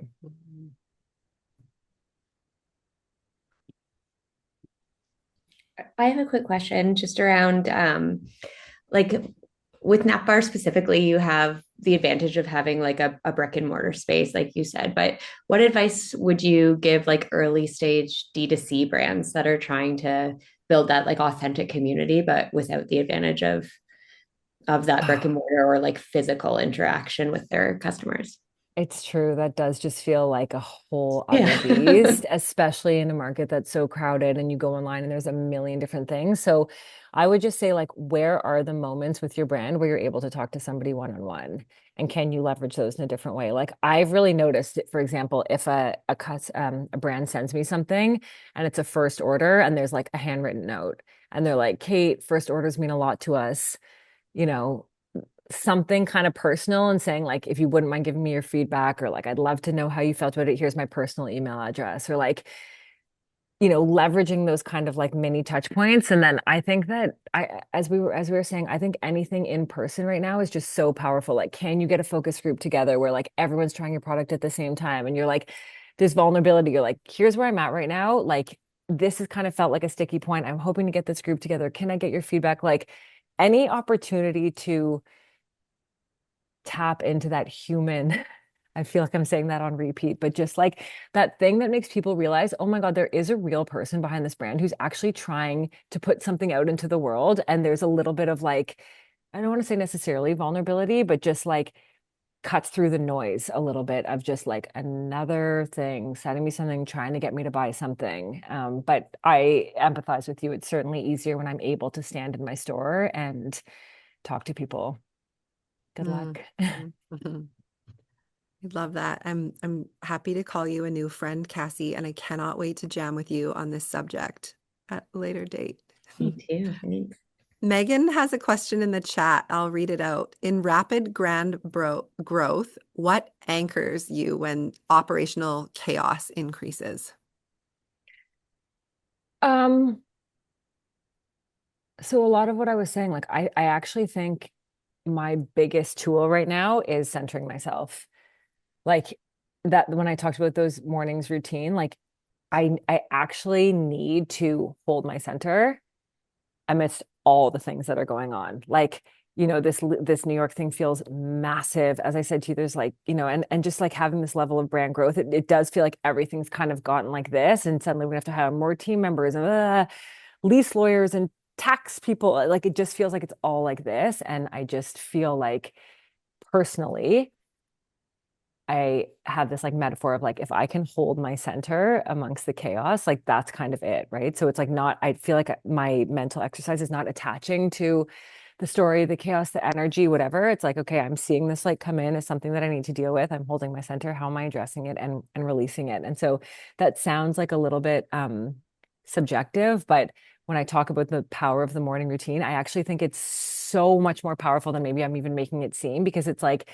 I have a quick question just around like with nutbar specifically, you have the advantage of having like a brick and mortar space, like you said. But what advice would you give like early stage D2C brands that are trying to build that like authentic community, but without the advantage of that brick and mortar or like physical interaction with their customers? It's true. That does just feel like a whole other Yeah. beast, especially in a market that's so crowded and you go online and there's a million different things. So I would just say, like, where are the moments with your brand where you're able to talk to somebody one-on-one? And can you leverage those in a different way? Like I've really noticed, for example, if a brand sends me something and it's a first order and there's like a handwritten note and they're like, Kate, first orders mean a lot to us, you know, something kind of personal and saying like, if you wouldn't mind giving me your feedback, or like, I'd love to know how you felt about it. Here's my personal email address, or like, leveraging those kind of like mini touch points. And then I think that as we were saying, I think anything in person right now is just so powerful. Like, can you get a focus group together where like everyone's trying your product at the same time? And you're like, there's vulnerability. You're like, here's where I'm at right now. Like, this has kind of felt like a sticky point. I'm hoping to get this group together. Can I get your feedback? Like any opportunity to tap into that human. I feel like I'm saying that on repeat, but just like that thing that makes people realize, oh my God, there is a real person behind this brand who's actually trying to put something out into the world. And there's a little bit of like, I don't want to say necessarily vulnerability, but just like cuts through the noise a little bit of just like another thing, sending me something, trying to get me to buy something. But I empathize with you. It's certainly easier when I'm able to stand in my store and talk to people. Good luck. I love that. I'm happy to call you a new friend, Cassie, and I cannot wait to jam with you on this subject at a later date. Me too. Thanks. Megan has a question in the chat. I'll read it out. In rapid growth, what anchors you when operational chaos increases? So a lot of what I was saying, like I actually think my biggest tool right now is centering myself. Like that when I talked about those mornings routine, like I actually need to hold my center amidst all the things that are going on. Like, this New York thing feels massive. As I said to you, there's like, and just like having this level of brand growth, it does feel like everything's kind of gotten like this. And suddenly we have to hire more team members and lease lawyers and tax people. Like it just feels like it's all like this. And I just feel like personally, I have this like metaphor of like, if I can hold my center amongst the chaos, like that's kind of it, right? So it's like not, I feel like my mental exercise is not attaching to the story, the chaos, the energy, whatever. It's like, okay, I'm seeing this like come in as something that I need to deal with. I'm holding my center. How am I addressing it and releasing it? And so that sounds like a little bit subjective, but when I talk about the power of the morning routine, I actually think it's so much more powerful than maybe I'm even making it seem, because it's like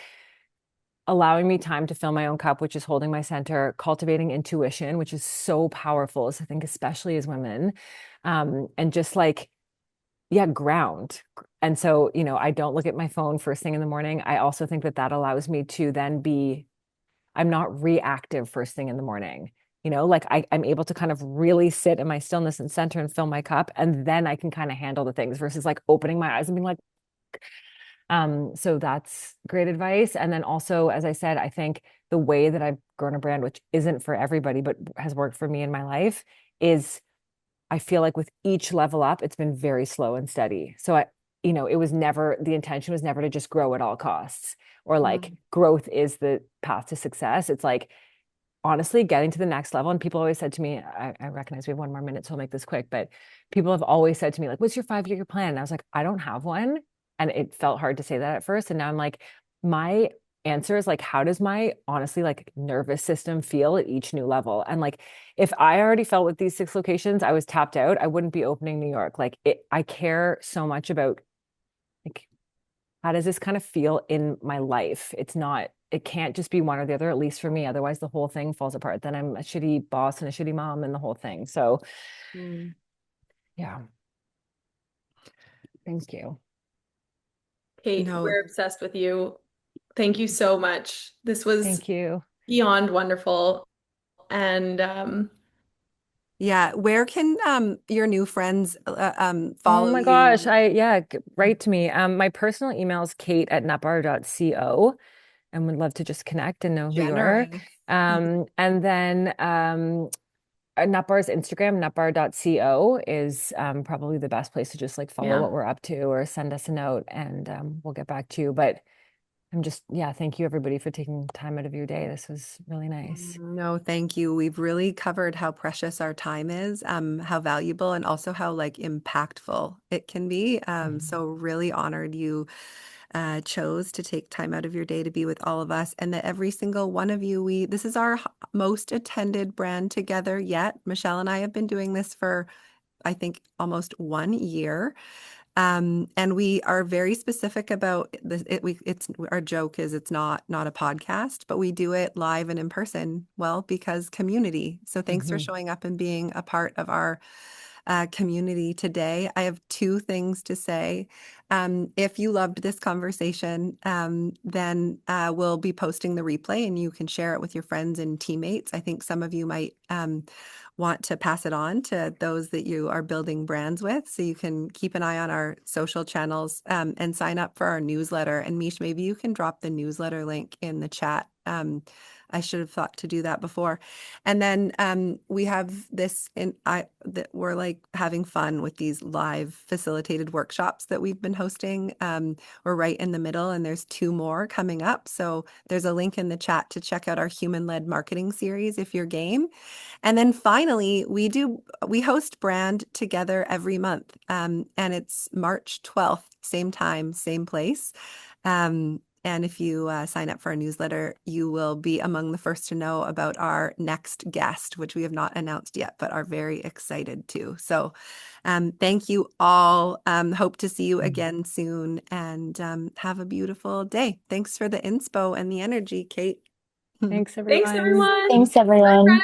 allowing me time to fill my own cup, which is holding my center, cultivating intuition, which is so powerful, I think, especially as women, and just like, yeah, ground. And so, I don't look at my phone first thing in the morning. I also think that that allows me to then I'm not reactive first thing in the morning. Like I'm able to kind of really sit in my stillness and center and fill my cup. And then I can kind of handle the things versus like opening my eyes and being like, so that's great advice. And then also, as I said, I think the way that I've grown a brand, which isn't for everybody, but has worked for me in my life, is I feel like with each level up, it's been very slow and steady. So it was never, the intention was never to just grow at all costs, or like growth is the path to success. It's like, honestly, getting to the next level. And people always said to me, I recognize we have one more minute, so I'll make this quick, but people have always said to me, like, what's your 5-year plan? And I was like, I don't have one. And it felt hard to say that at first. And now I'm like, my answer is like, how does my honestly like nervous system feel at each new level? And like, if I already felt with these 6 locations, I was tapped out, I wouldn't be opening New York. Like I care so much about like, how does this kind of feel in my life? It can't just be one or the other, at least for me. Otherwise, the whole thing falls apart. Then I'm a shitty boss and a shitty mom and the whole thing. So, yeah. Thank you. Kate, No, we're obsessed with you. Thank you so much. This was Thank you. beyond wonderful. And yeah. Where can your new friends Oh follow my gosh. you? Write to me. My personal email is kate@nutbar.co, and would love to just connect and know who you are. Generous. And then Nutbar's Instagram, nutbar.co, is probably the best place to just like follow yeah. what we're up to or send us a note, and we'll get back to you. But thank you everybody for taking time out of your day. This was really nice. No, thank you. We've really covered how precious our time is, how valuable, and also how like impactful it can be. So really honored you chose to take time out of your day to be with all of us, and that every single one of you, this is our most attended brand together yet. Michelle and I have been doing this for, I think, almost 1 year. And we are very specific about this. It's our joke is it's not a podcast, but we do it live and in person. Well, because community. So thanks for showing up and being a part of our community today. I have 2 things to say. If you loved this conversation, then we'll be posting the replay and you can share it with your friends and teammates. I think some of you might want to pass it on to those that you are building brands with. So you can keep an eye on our social channels and sign up for our newsletter. And Mish, maybe you can drop the newsletter link in the chat. I should have thought to do that before. And then we have this that we're like having fun with these live facilitated workshops that we've been hosting. We're right in the middle and there's 2 more coming up. So there's a link in the chat to check out our human-led marketing series if you're game. And then finally, we host Brand Together every month. And it's March 12th, same time, same place. And if you sign up for our newsletter, you will be among the first to know about our next guest, which we have not announced yet, but are very excited to. So thank you all. Hope to see you again soon, and have a beautiful day. Thanks for the inspo and the energy, Kate. Thanks, Thanks, everyone. everyone. Thanks, everyone.